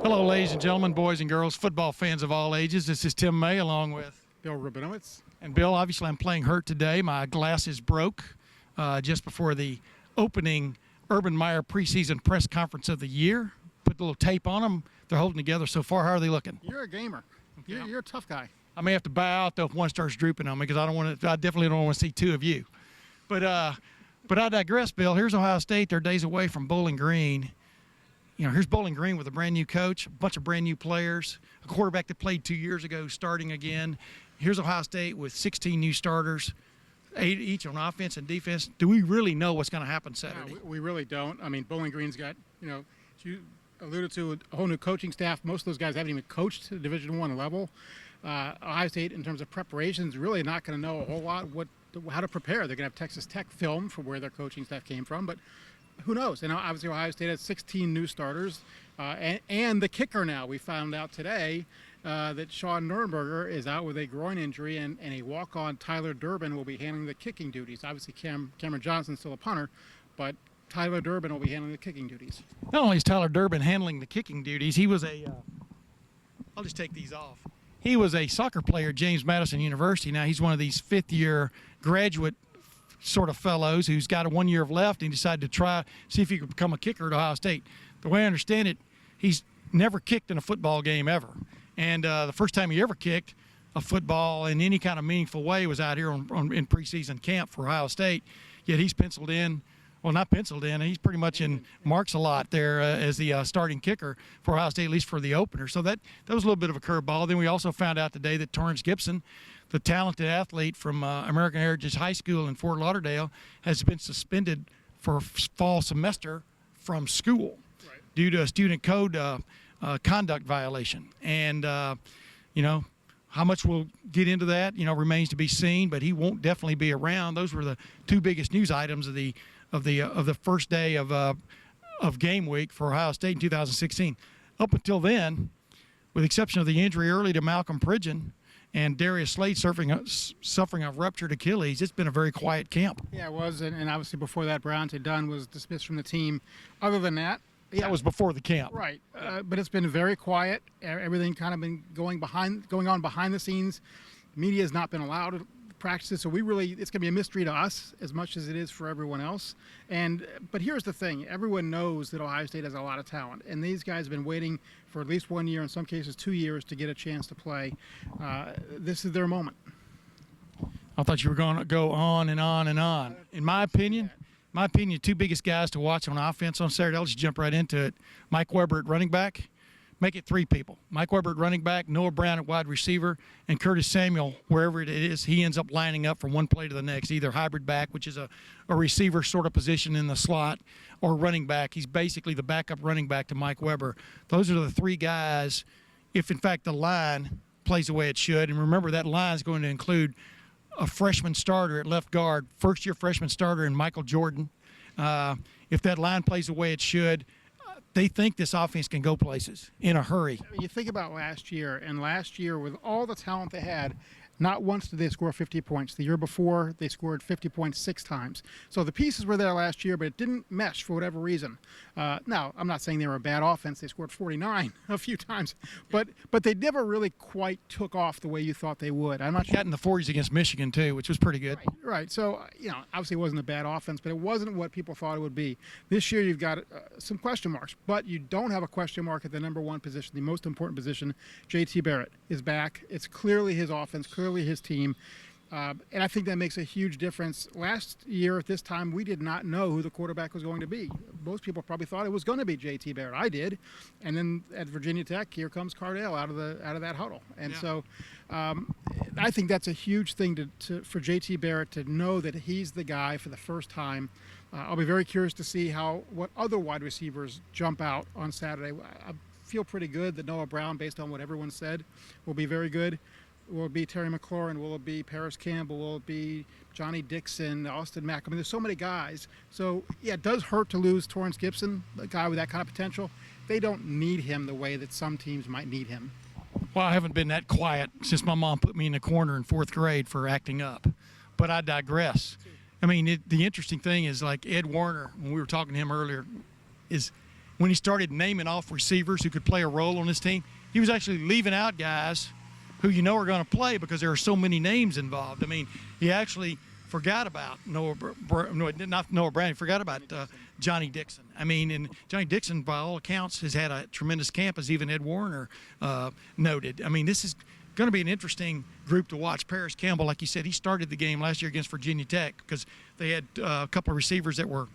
Hello, ladies and gentlemen, boys and girls, football fans of all ages. This is Tim May along with Bill Rabinowitz. And Bill, obviously I'm playing hurt today. My glasses broke just before the opening Urban Meyer preseason press conference of the year. Put a little tape on them. They're holding together so far. How are they looking? You're a gamer. You're a tough guy. I may have to bow out though if one starts drooping on me because I definitely don't want to see two of you. But I digress, Bill. Here's Ohio State. They're days away from Bowling Green. Here's Bowling Green with a brand new coach, a bunch of brand new players, a quarterback that played 2 years ago starting again. Here's Ohio State with 16 new starters, 8 each on offense and defense. Do we really know what's going to happen Saturday? No, we really don't. I mean, Bowling Green's got, as you alluded to, a whole new coaching staff. Most of those guys haven't even coached at Division I level. Ohio State, in terms of preparations, really not going to know a whole lot how to prepare. They're going to have Texas Tech film from where their coaching staff came from, but who knows? And obviously Ohio State has 16 new starters, and the kicker now. We found out today that Sean Nurnberger is out with a groin injury, and a walk-on Tyler Durbin will be handling the kicking duties. Obviously Cameron Johnson's still a punter, but Tyler Durbin will be handling the kicking duties. Not only is Tyler Durbin handling the kicking duties, he was I'll just take these off. He was a soccer player at James Madison University. Now he's one of these fifth-year graduate sort of fellows who's got 1 year left and decided to see if he could become a kicker at Ohio State. The way I understand it, he's never kicked in a football game ever. And the first time he ever kicked a football in any kind of meaningful way was out here in preseason camp for Ohio State. Yet he's penciled in. Well, not penciled in. He's pretty much in marks a lot there as the starting kicker for Ohio State, at least for the opener. So that was a little bit of a curveball. Then we also found out today that Torrance Gibson, the talented athlete from American Heritage High School in Fort Lauderdale, has been suspended for fall semester from school due to a student code conduct violation. And, how much we'll get into that, remains to be seen, but he won't definitely be around. Those were the two biggest news items of the first day of game week for Ohio State in 2016. Up until then, with the exception of the injury early to Malcolm Pridgeon and Darius Slade suffering a ruptured Achilles, it's been a very quiet camp. Yeah, it was, and obviously before that, Bronte Dunn was dismissed from the team. Other than that, that was before the camp. Right, but it's been very quiet. Everything kind of been going on behind the scenes. Media has not been allowed to practice, so it's going to be a mystery to us as much as it is for everyone else. But here's the thing: everyone knows that Ohio State has a lot of talent, and these guys have been waiting for at least 1 year, in some cases 2 years, to get a chance to play. This is their moment. I thought you were going to go on and on and on. In my opinion, two biggest guys to watch on offense on Saturday, I'll just jump right into it. Mike Weber at running back. Make it 3 people. Mike Weber at running back, Noah Brown at wide receiver, and Curtis Samuel, wherever it is, he ends up lining up from one play to the next, either hybrid back, which is a receiver sort of position in the slot, or running back. He's basically the backup running back to Mike Weber. Those are the 3 guys, if in fact the line plays the way it should. And remember, that line is going to include a freshman starter at left guard, first-year freshman starter in Michael Jordan. If that line plays the way it should, they think this offense can go places in a hurry. You think about last year, with all the talent they had, not once did they score 50 points. The year before, they scored 50 points 6 times. So the pieces were there last year, but it didn't mesh for whatever reason. Now, I'm not saying they were a bad offense. They scored 49 a few times, but they never really quite took off the way you thought they would. I'm not sure. Got in the 40s against Michigan, too, which was pretty good. Right. So, obviously it wasn't a bad offense, but it wasn't what people thought it would be. This year you've got some question marks, but you don't have a question mark at the number 1 position, the most important position. JT Barrett is back. It's clearly his offense, clearly his team. And I think that makes a huge difference. Last year at this time, we did not know who the quarterback was going to be. Most people probably thought it was going to be J.T. Barrett. I did. And then at Virginia Tech, here comes Cardale out of that huddle. And so I think that's a huge thing for J.T. Barrett to know that he's the guy for the first time. I'll be very curious to see what other wide receivers jump out on Saturday. I feel pretty good that Noah Brown, based on what everyone said, will be very good. Will it be Terry McLaurin? Will it be Paris Campbell? Will it be Johnny Dixon, Austin Mack? I mean, there's so many guys. So, yeah, it does hurt to lose Torrance Gibson, a guy with that kind of potential. They don't need him the way that some teams might need him. Well, I haven't been that quiet since my mom put me in the corner in 4th grade for acting up. But I digress. I mean, the interesting thing is, like Ed Warner, when we were talking to him earlier, is when he started naming off receivers who could play a role on this team, he was actually leaving out guys who you know are going to play because there are so many names involved. I mean, he actually forgot about not Noah Brown. He forgot about Johnny Dixon. I mean, and Johnny Dixon, by all accounts, has had a tremendous camp, as even Ed Warner noted. I mean, this is going to be an interesting group to watch. Paris Campbell, like you said, he started the game last year against Virginia Tech because they had a couple of receivers that were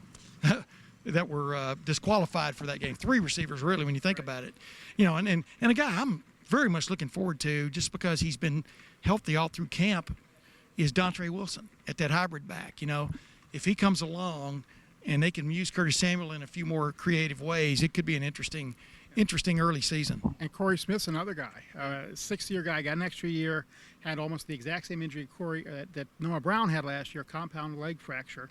disqualified for that game. 3 receivers, really, when you think about it. You know, and a guy I'm very much looking forward to, just because he's been healthy all through camp, is Dontre Wilson at that hybrid back. You know, if he comes along and they can use Curtis Samuel in a few more creative ways, it could be an interesting early season. And Corey Smith's another guy, 6th-year guy, got an extra year, had almost the exact same injury that Noah Brown had last year, compound leg fracture.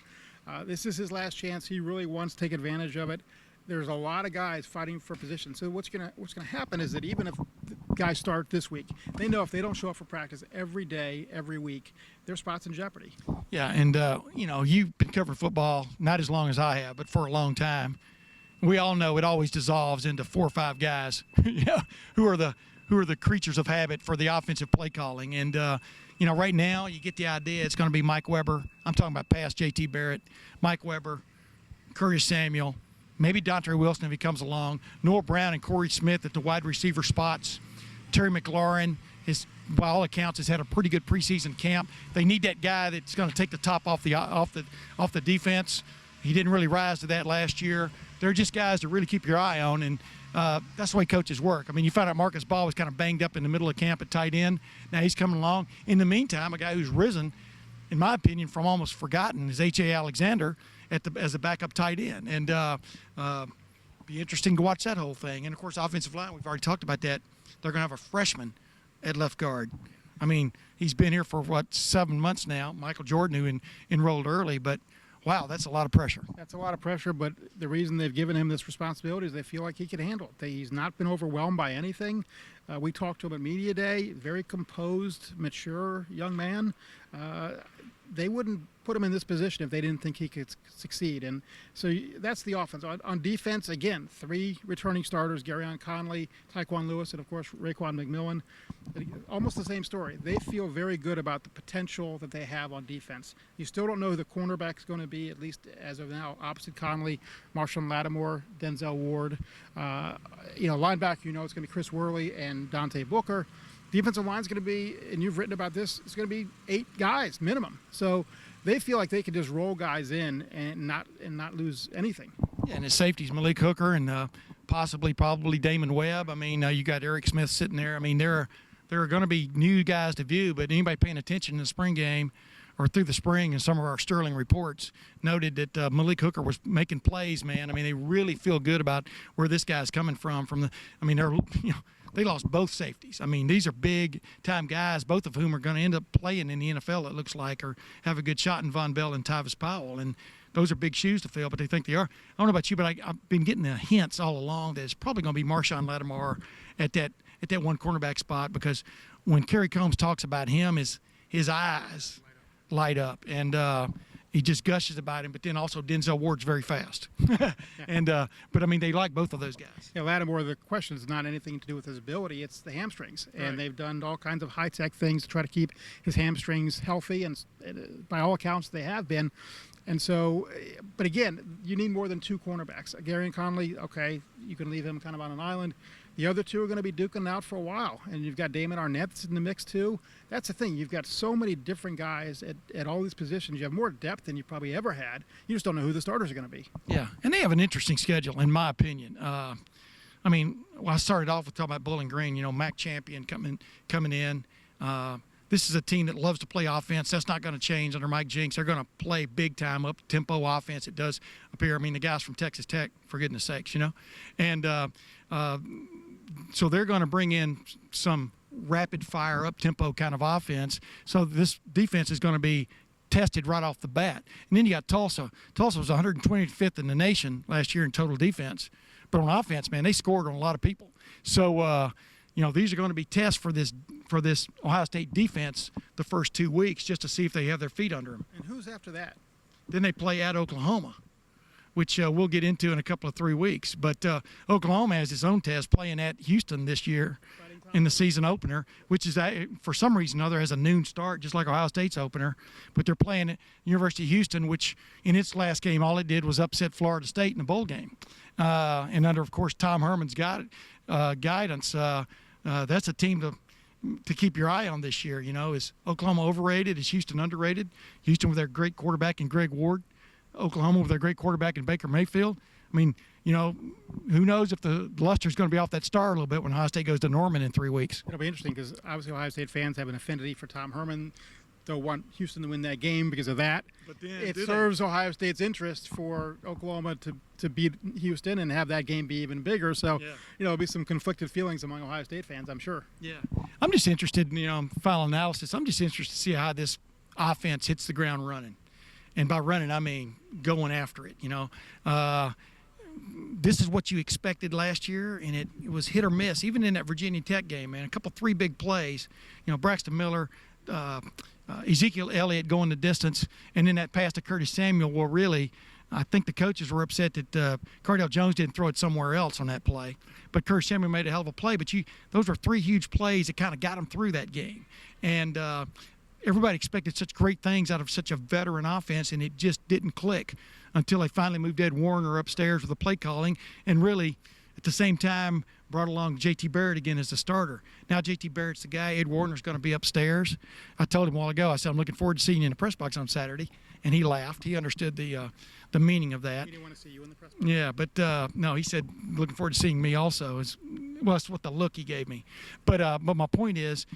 This is his last chance. He really wants to take advantage of it. There's a lot of guys fighting for position. So what's gonna happen is that even if the guys start this week, they know if they don't show up for practice every day, every week, their spot's in jeopardy. Yeah, and you know, you've been covering football not as long as I have, but for a long time. We all know it always dissolves into 4 or 5 guys, who are the creatures of habit for the offensive play calling. And you know, right now you get the idea it's going to be Mike Weber. I'm talking about past J.T. Barrett, Mike Weber, Curtis Samuel, maybe Dontre Wilson if he comes along, Noah Brown and Corey Smith at the wide receiver spots, Terry McLaurin. By all accounts, has had a pretty good preseason camp. They need that guy that's going to take the top off the defense. He didn't really rise to that last year. They're just guys to really keep your eye on, and that's the way coaches work. I mean, you found out Marcus Ball was kind of banged up in the middle of camp at tight end. Now he's coming along. In the meantime, a guy who's risen, in my opinion, from almost forgotten is H.A. Alexander as a backup tight end. And be interesting to watch that whole thing. And, of course, offensive line, we've already talked about that. They're going to have a freshman at left guard. I mean, he's been here for, 7 months now, Michael Jordan, who enrolled early, but wow, that's a lot of pressure. That's a lot of pressure, but the reason they've given him this responsibility is they feel like he can handle it. He's not been overwhelmed by anything. We talked to him at Media Day, very composed, mature young man. They wouldn't put him in this position if they didn't think he could succeed. And so that's the offense. On defense, again, 3 returning starters, Garyon Conley, Tyquan Lewis, and, of course, Raekwon McMillan. Almost the same story. They feel very good about the potential that they have on defense. You still don't know who the cornerback is going to be, at least as of now, opposite Conley, Marshawn Lattimore, Denzel Ward. Linebacker, it's going to be Chris Worley and Dante Booker. Defensive line is going to be, and you've written about this, it's going to be 8 guys minimum. So they feel like they can just roll guys in and not lose anything. Yeah, and his safeties, Malik Hooker and probably Damon Webb. I mean, you got Eric Smith sitting there. I mean, there are going to be new guys to view, but anybody paying attention in the spring game or through the spring, and some of our Sterling reports noted that Malik Hooker was making plays, man. I mean, they really feel good about where this guy's coming from. They lost both safeties. I mean, these are big-time guys, both of whom are going to end up playing in the NFL, it looks like, or have a good shot in Von Bell and Tyvis Powell. And those are big shoes to fill, but they think they are. I don't know about you, but I've been getting the hints all along that it's probably going to be Marshawn Lattimore at that one cornerback spot, because when Kerry Combs talks about him, his eyes light up. And he just gushes about him, but then also Denzel Ward's very fast. But I mean, they like both of those guys. Yeah, Lattimore, the question is not anything to do with his ability, it's the hamstrings. And right. They've done all kinds of high-tech things to try to keep his hamstrings healthy, and by all accounts, they have been. And so, but again, you need more than 2 cornerbacks. Garyon Conley, okay, you can leave him kind of on an island. The other 2 are going to be duking out for a while. And you've got Damon Arnett's in the mix, too. That's the thing. You've got so many different guys at all these positions. You have more depth than you probably ever had. You just don't know who the starters are going to be. Yeah, and they have an interesting schedule, in my opinion. I started off with talking about Bowling Green, Mac Champion coming in. This is a team that loves to play offense. That's not going to change under Mike Jinks. They're going to play big-time, up-tempo offense. It does appear. I mean, the guys from Texas Tech, for goodness sakes, And so they're going to bring in some rapid-fire, up-tempo kind of offense. So this defense is going to be tested right off the bat. And then you got Tulsa. Tulsa was 125th in the nation last year in total defense. But on offense, man, they scored on a lot of people. So, these are going to be tests for this Ohio State defense the first 2 weeks, just to see if they have their feet under them. And who's after that? Then they play at Oklahoma, which we'll get into in a couple of 3 weeks. But Oklahoma has its own test playing at Houston this year in the season opener, which is for some reason or other has a noon start, just like Ohio State's opener. But they're playing at University of Houston, which in its last game, all it did was upset Florida State in the bowl game. And under, of course, Tom Herman's guidance, that's a team to keep your eye on this year. Is Oklahoma overrated? Is Houston underrated? Houston with their great quarterback in Greg Ward, Oklahoma with their great quarterback in Baker Mayfield. I mean, who knows if the luster's going to be off that star a little bit when Ohio State goes to Norman in 3 weeks. It'll be interesting because obviously Ohio State fans have an affinity for Tom Herman. They'll want Houston to win that game because of that. But then, it serves Ohio State's interest for Oklahoma to beat Houston and have that game be even bigger. So, there'll be some conflicted feelings among Ohio State fans, I'm sure. Yeah. I'm just interested in, final analysis. I'm just interested to see how this offense hits the ground running. And by running, I mean going after it, This is what you expected last year, and it was hit or miss. Even in that Virginia Tech game, man, a couple 3 big plays. Braxton Miller, Ezekiel Elliott going the distance, and then that pass to Curtis Samuel. Well, really, I think the coaches were upset that Cardale Jones didn't throw it somewhere else on that play. But Curtis Samuel made a hell of a play. But those were 3 huge plays that kind of got them through that game. And everybody expected such great things out of such a veteran offense, and it just didn't click until they finally moved Ed Warner upstairs with the play calling, and really, at the same time, brought along J.T. Barrett again as the starter. Now J.T. Barrett's the guy. Ed Warner's going to be upstairs. I told him a while ago, I said, I'm looking forward to seeing you in the press box on Saturday, and he laughed. He understood the meaning of that. He didn't want to see you in the press box. Yeah, but no, he said, looking forward to seeing me also. That's what the look he gave me. But my point is,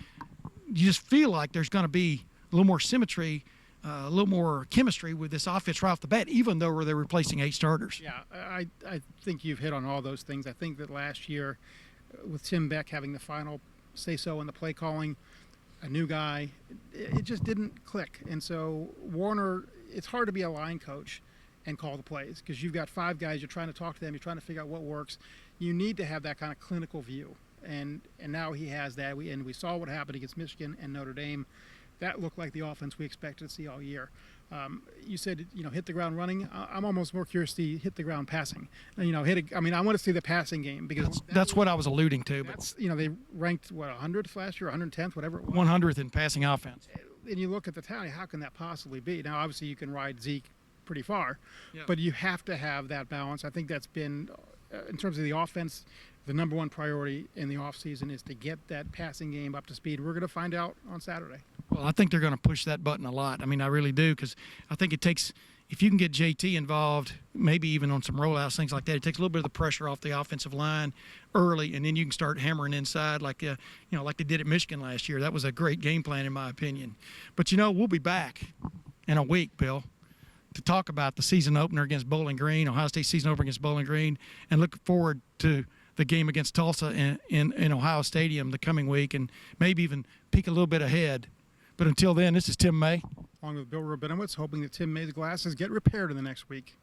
you just feel like there's going to be a little more symmetry, a little more chemistry with this offense right off the bat, even though they're replacing 8 starters. Yeah, I think you've hit on all those things. I think that last year, with Tim Beck having the final say-so in the play calling, a new guy, it just didn't click. And so Warner, it's hard to be a line coach and call the plays because you've got 5 guys, you're trying to talk to them, you're trying to figure out what works. You need to have that kind of clinical view. And now he has that. We saw what happened against Michigan and Notre Dame. That looked like the offense we expected to see all year. You said, hit the ground running. I'm almost more curious to hit the ground passing. I want to see the passing game because that's what I was alluding to. But they ranked 100th last year, 110th, whatever it was. 100th in passing offense. And you look at the talent. How can that possibly be? Now, obviously, you can ride Zeke pretty far, yeah, but you have to have that balance. I think that's been, in terms of the offense, the number one priority in the offseason is to get that passing game up to speed. We're going to find out on Saturday. Well, I think they're going to push that button a lot. I mean, I really do, because I think it takes, if you can get JT involved, maybe even on some rollouts, things like that, it takes a little bit of the pressure off the offensive line early, and then you can start hammering inside like they did at Michigan last year. That was a great game plan, in my opinion. But, we'll be back in a week, Bill, to talk about the season opener against Bowling Green, Ohio State season opener against Bowling Green, and look forward to the game against Tulsa in Ohio Stadium the coming week, and maybe even peek a little bit ahead. But until then, this is Tim May. Along with Bill Rabinowitz, hoping that Tim May's glasses get repaired in the next week.